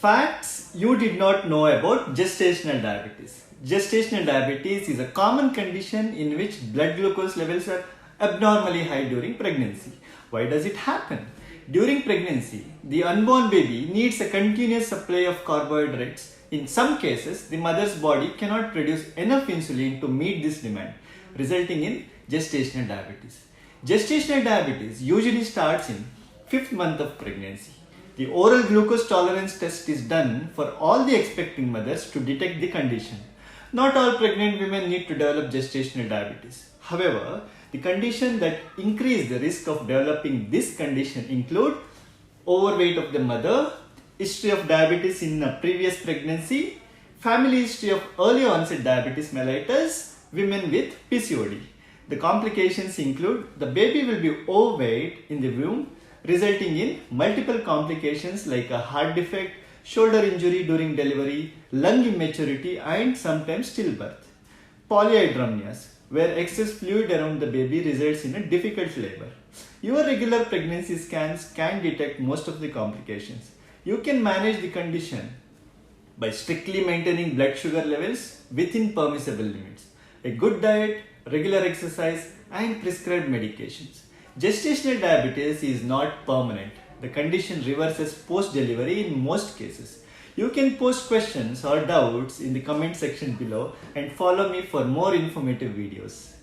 Facts you did not know about gestational diabetes. Gestational diabetes is a common condition in which blood glucose levels are abnormally high during pregnancy. Why does it happen? During pregnancy, the unborn baby needs a continuous supply of carbohydrates. In some cases, the mother's body cannot produce enough insulin to meet this demand, resulting in gestational diabetes. Gestational diabetes usually starts in 5th month of pregnancy. The oral glucose tolerance test is done for all the expecting mothers to detect the condition. Not all pregnant women need to develop gestational diabetes. However, the conditions that increase the risk of developing this condition include overweight of the mother, history of diabetes in a previous pregnancy, family history of early onset diabetes mellitus, women with PCOD. The complications include the baby will be overweight in the womb, resulting in multiple complications like a heart defect, shoulder injury during delivery, lung immaturity, and sometimes stillbirth. Polyhydramnias, where excess fluid around the baby results in a difficult labor. Your regular pregnancy scans can detect most of the complications. You can manage the condition by strictly maintaining blood sugar levels within permissible limits, a good diet, regular exercise, and prescribed medications. Gestational diabetes is not permanent. The condition reverses post-delivery in most cases. You can post questions or doubts in the comment section below and follow me for more informative videos.